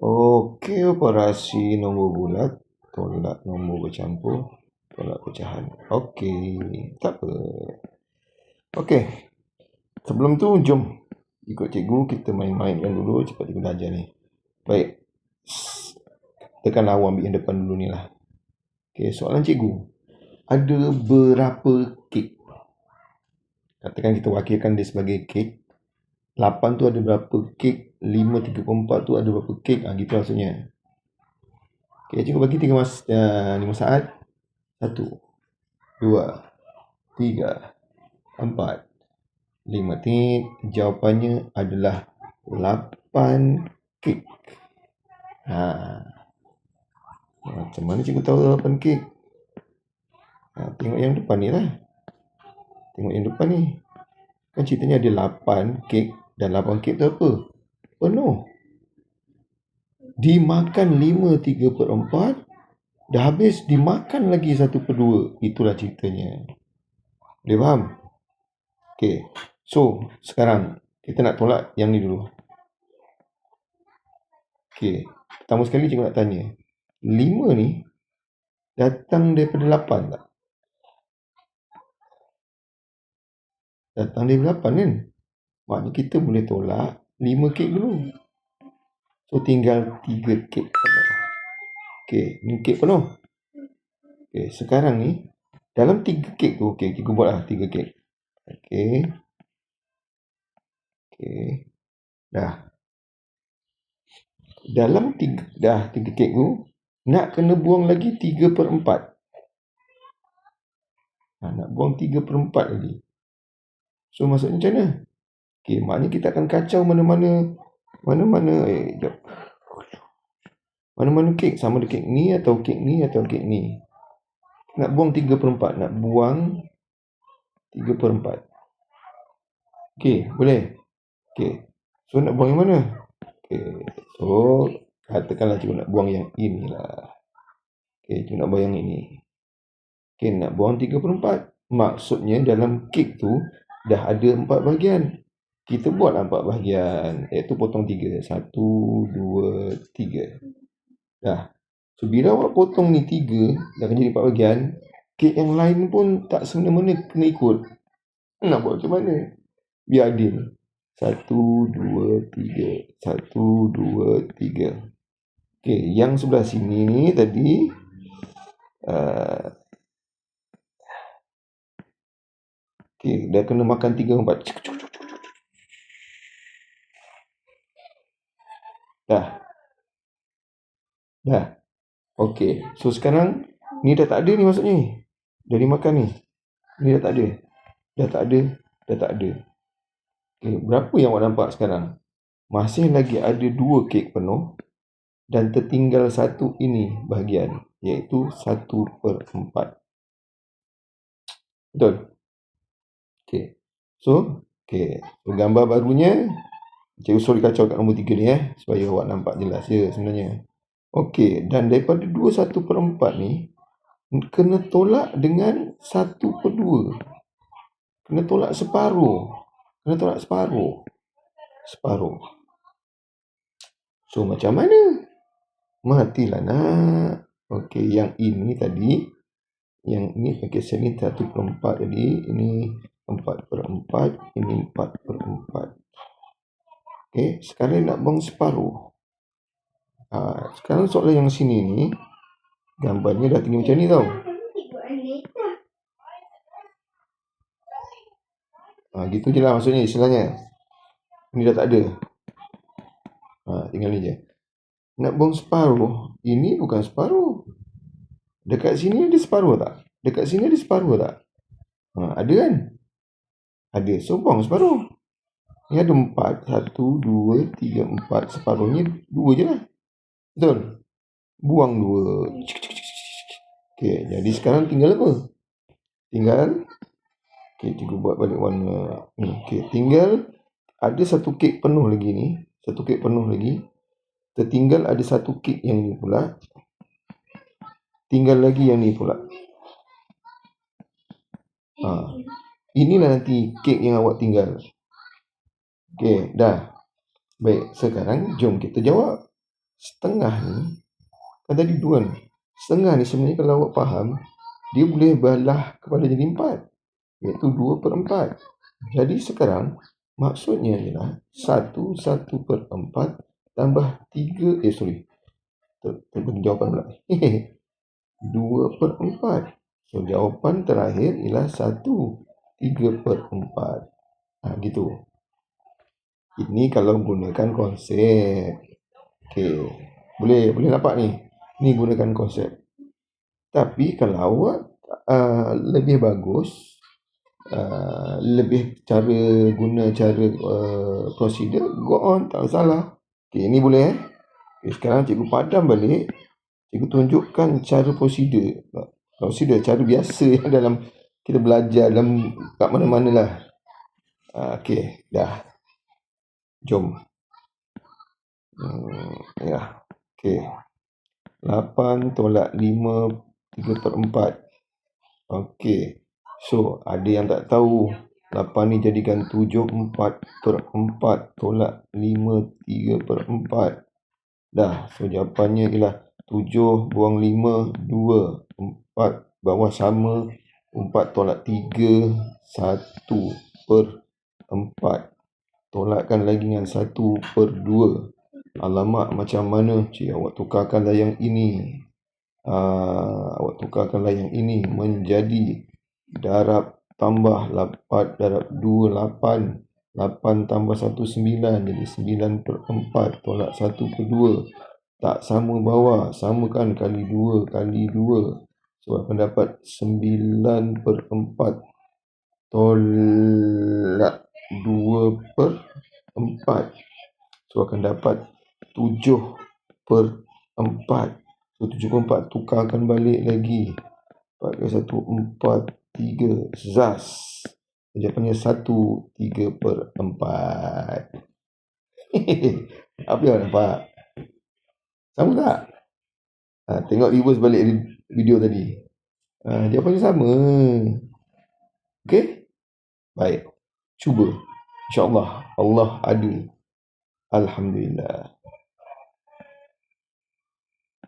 Okey, operasi nombor bulat, tolak nombor bercampur, tolak pecahan. Okey, tak apa. Okey, sebelum tu jom ikut cikgu kita main-mainkan dulu cepat cikgu dah ajar ni. Baik, tekan awam ambil yang depan dulu ni lah. Okey, soalan cikgu. Ada berapa kek? Katakan kita wakilkan dia sebagai kek. 8 tu ada berapa kek? 5, 3/4 tu ada berapa kek? Gitu maksudnya. Okey, cikgu bagi 5 saat. 1, 2, 3, 4, 5 titik. Jawapannya adalah 8 kek. Macam mana cikgu tahu 8 kek? Tengok yang depan ni lah. Tengok yang depan ni. Kan ceritanya ada 8 kek. Dan 8 kek tu apa? Penuh. Dimakan 5/3/4. Dah habis dimakan lagi 1/2. Itulah ceritanya. Boleh faham? Okay. So, sekarang kita nak tolak yang ni dulu. Okay. Pertama sekali cikgu nak tanya. 5 ni datang daripada 8 tak? Datang daripada 8 kan? Maknanya kita boleh tolak 5 kek dulu. So, tinggal 3 kek penuh. Okay, ni kek penuh. Okay, sekarang ni, dalam 3 kek tu, okay, cikgu buatlah 3 kek. Okay. Okay. Dah. Dalam 3 kek tu, nak kena buang lagi 3/4. Nak buang 3/4 lagi. So, maksudnya macam mana? Okay, maknanya kita akan kacau mana-mana kek. Sama ada kek ni atau kek ni atau kek ni. Nak buang 3/4. Nak buang 3/4. Okay, boleh? Okay. So, nak buang yang mana? Okay. So, katakanlah cikgu nak buang yang ini lah. Okay, cikgu nak buang yang ini. Okay, nak buang 3/4. Maksudnya dalam kek tu dah ada 4 bahagian. Kita buatlah 4 bahagian. Iaitu potong 3. 1, 2, 3. Dah. So, bila awak potong ni 3, dah akan jadi 4 bahagian. Kek yang lain pun tak semena-mena kena ikut. Nak buat macam mana? Biar adil. 1, 2, 3. 1, 2, 3. Okay, yang sebelah sini ni tadi okay, dah kena makan 3/4. Dah. Okay, so sekarang ni dah tak ada ni maksudnya ni. Dah dimakan ni. Ni dah tak ada. Dah tak ada. Okay, berapa yang awak nampak sekarang? Masih lagi ada 2 kek penuh dan tertinggal 1 ini bahagian, iaitu 1/4. Betul? Okay. So, gambar barunya, cikgu sorry kacau kat nombor 3 ni supaya awak nampak jelas je sebenarnya. Okay, dan daripada 2/1/4 ni kena tolak dengan 1/2. Kena tolak separuh. So, macam mana? Matilah nak. Okey, yang ini tadi. Yang ini pakai sini 1/4 tadi. Ini 4/4. Ini 4/4. Okey, sekarang nak buang separuh. Sekarang soalan yang sini ni. Gambarnya dah tinggi macam ni tau. Gitu je lah maksudnya istilahnya. Ini dah tak ada. Tinggal ni je. Nak buang separuh. Ini bukan separuh. Dekat sini ada separuh tak? Dekat sini ada separuh tak? Ada kan? Ada. So, buang separuh. Ni ada 4. 1, 2, 3, 4. Separuhnya 2 je lah. Betul? Buang 2. Okay, jadi sekarang tinggal apa? Tinggal. Okay, cikgu buat balik warna. Okay, tinggal ada 1 kek penuh lagi ni. 1 kek penuh lagi. Tertinggal ada 1 kek yang ni pula. Tinggal lagi yang ni pula. Inilah nanti kek yang awak tinggal. Okay, dah. Baik, sekarang jom kita jawab. setengah ni, kan tadi 2 kan. Setengah ni sebenarnya kalau awak faham, dia boleh belah kepada jadi 4, iaitu 2/4. Jadi sekarang maksudnya ialah 1/4 tambah 3, terbagi jawapan pula. 2/4. So jawapan terakhir ialah 1/3/4. Gitu. Ini kalau gunakan konsep. Okey. Boleh nampak ni. Ni gunakan konsep. Tapi kalau awak lebih bagus, lebih guna cara prosedur, go on, tak salah. Okey, ni boleh Okay, sekarang cikgu padam balik. Cikgu tunjukkan cara prosedur. Prosedur cara biasa yang dalam kita belajar dalam kat mana-mana lah. Okey, dah. Jom. Ya. Okey. 8 tolak 5 3/4. Okey. So, ada yang tak tahu 8 ni jadikan 7 4/4 tolak 5 3/4. Dah. So, jawapannya ialah 7 buang 5 2. 4 bawah sama 4 tolak 3 1/4. Tolakkan lagi dengan 1/2. Alamak, macam mana? Cik, awak tukarkanlah yang ini. Awak tukarkanlah yang ini menjadi darab tambah 8 darab 2 8. 8 tambah 1 9. Jadi 9/4 tolak 1/2. Tak sama bawah. Samakan kali 2 kali 2. So akan dapat 9/4 tolak 2/4. So akan dapat 7/4. So 7/4 tukarkan balik lagi. 4 kali 1 4 3. Zas. Jawapannya 1/3/4. Apa yang nampak? Sama tak? Tengok reverse balik video tadi. Jawapannya sama. Okey? Baik. Cuba. InsyaAllah. Allah ada. Alhamdulillah.